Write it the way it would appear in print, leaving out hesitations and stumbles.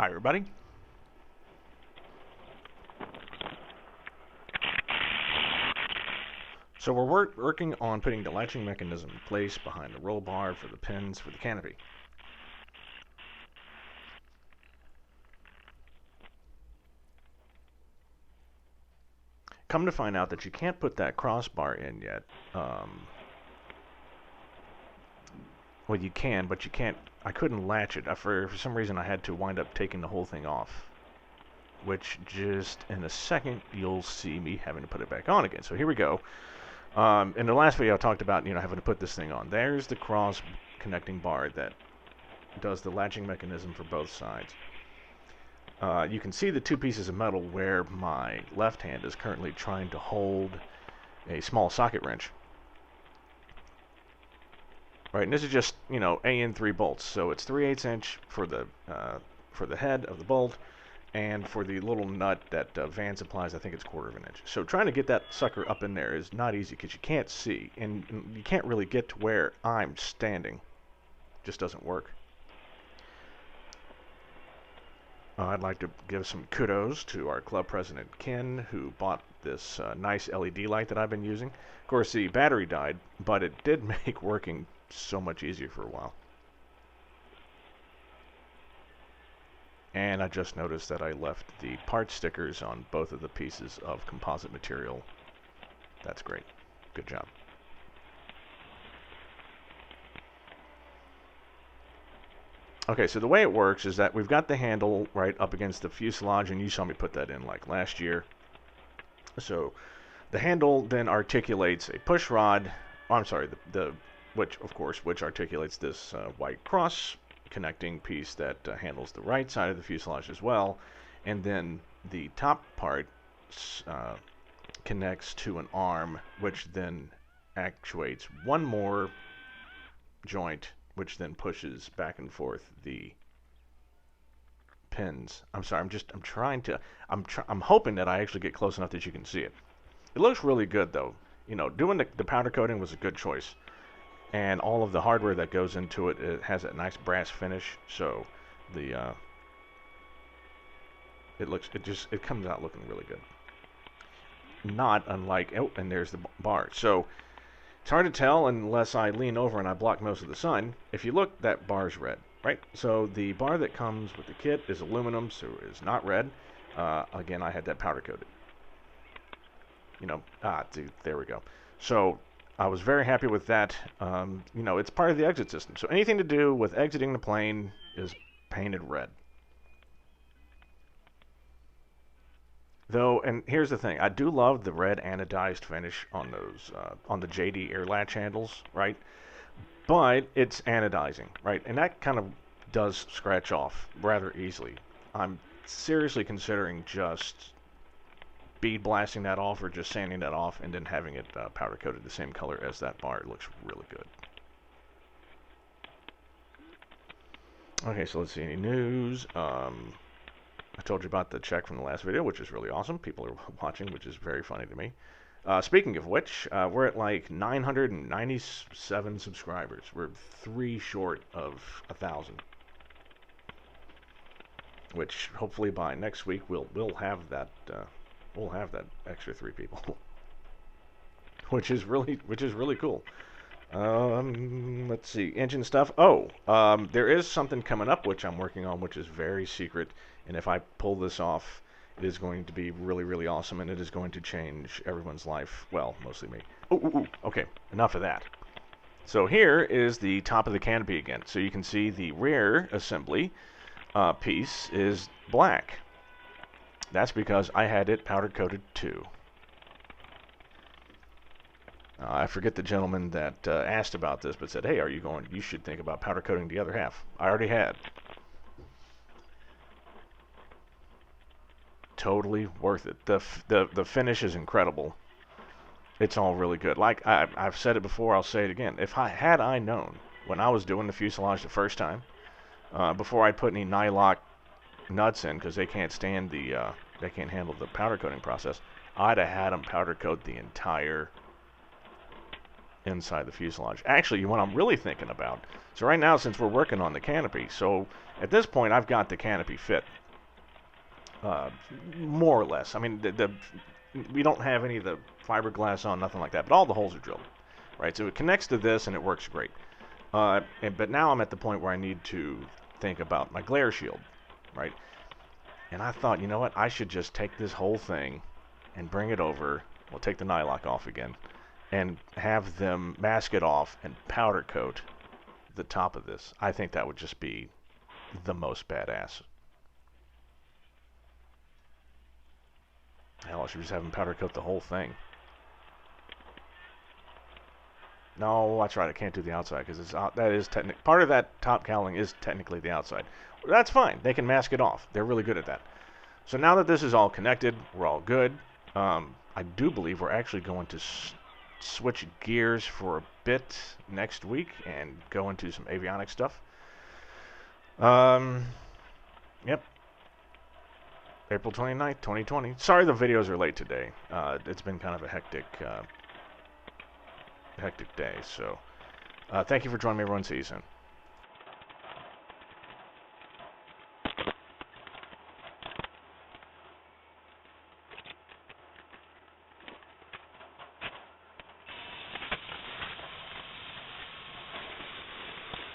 Hi everybody. So we're working on putting the latching mechanism in place behind the roll bar for the pins for the canopy. Come to find out that you can't put that crossbar in yet. Well, you can, but you can't. I couldn't latch it. For some reason, I had to wind up taking the whole thing off. Which just in a second, you'll see me having to put it back on again. So here we go. In the last video, I talked about having to put this thing on. There's the cross connecting bar that does the latching mechanism for both sides. You can see the two pieces of metal where my left hand is currently trying to hold a small socket wrench. Right, and this is just, AN3 bolts, so it's 3/8 inch for the head of the bolt, and for the little nut that Van supplies, I think it's 1/4 inch. So trying to get that sucker up in there is not easy because you can't see, and you can't really get to where I'm standing. Just doesn't work. I'd like to give some kudos to our club president, Ken, who bought this nice LED light that I've been using. Of course, the battery died, but it did make working so much easier for a while. And I just noticed that I left the part stickers on both of the pieces of composite material. That's great. Good job. Okay, so the way it works is that we've got the handle right up against the fuselage, and you saw me put that in like last year. So the handle then articulates a push rod. Oh, I'm sorry, which articulates this white cross connecting piece that handles the right side of the fuselage as well, and then the top part connects to an arm, which then actuates one more joint, which then pushes back and forth the pins. I'm sorry, I'm hoping that I actually get close enough that you can see it. It looks really good though. Doing the powder coating was a good choice. And all of the hardware that goes into it, it has a nice brass finish, so the it comes out looking really good. Not unlike, oh, and there's the bar. So it's hard to tell unless I lean over and I block most of the sun. If you look, that bar's red, right? So the bar that comes with the kit is aluminum, so it's not red. Again, I had that powder coated. Dude, there we go. So I was very happy with that. It's part of the exit system. So anything to do with exiting the plane is painted red. Though, and here's the thing, I do love the red anodized finish on those, on the JD air latch handles, right? But it's anodizing, right? And that kind of does scratch off rather easily. I'm seriously considering just bead blasting that off or just sanding that off and then having it powder coated the same color as that bar. It looks really good. Okay, so let's see, any news. I told you about the check from the last video, which is really awesome. People are watching, which is very funny to me. Speaking of which, we're at like 997 subscribers. We're 3 short of 1,000. Which hopefully by next week we'll have that extra 3 people, which is really cool. Let's see, engine stuff. There is something coming up which I'm working on, which is very secret, and if I pull this off, it is going to be really, really awesome, and it is going to change everyone's life. Well, mostly me. Okay, enough of that. So here is the top of the canopy again. So you can see the rear assembly piece is black. That's because I had it powder coated too. I forget the gentleman that asked about this, but said, "Hey, you should think about powder coating the other half." I already had. Totally worth it. The finish is incredible. It's all really good. Like I've said it before, I'll say it again. Had I known when I was doing the fuselage the first time, before I put any nylock nuts in because they can't stand they can't handle the powder coating process, I'd have had them powder coat the entire inside the fuselage. Actually, what I'm really thinking about, so right now, since we're working on the canopy, so at this point, I've got the canopy fit, more or less. I mean, we don't have any of the fiberglass on, nothing like that, but all the holes are drilled, right? So it connects to this, and it works great. But now I'm at the point where I need to think about my glare shield, right? And I thought, you know what? I should just take this whole thing and bring it over. We'll take the nylock off again and have them mask it off and powder coat the top of this. I think that would just be the most badass. Hell, I should just have them powder coat the whole thing. No, that's right. I can't do the outside because that is part of that top cowling is technically the outside. That's fine. They can mask it off. They're really good at that. So now that this is all connected, we're all good. I do believe we're actually going to switch gears for a bit next week and go into some avionics stuff. Yep. April 29th, 2020. Sorry the videos are late today. It's been kind of a hectic day. So thank you for joining me, everyone. See you soon.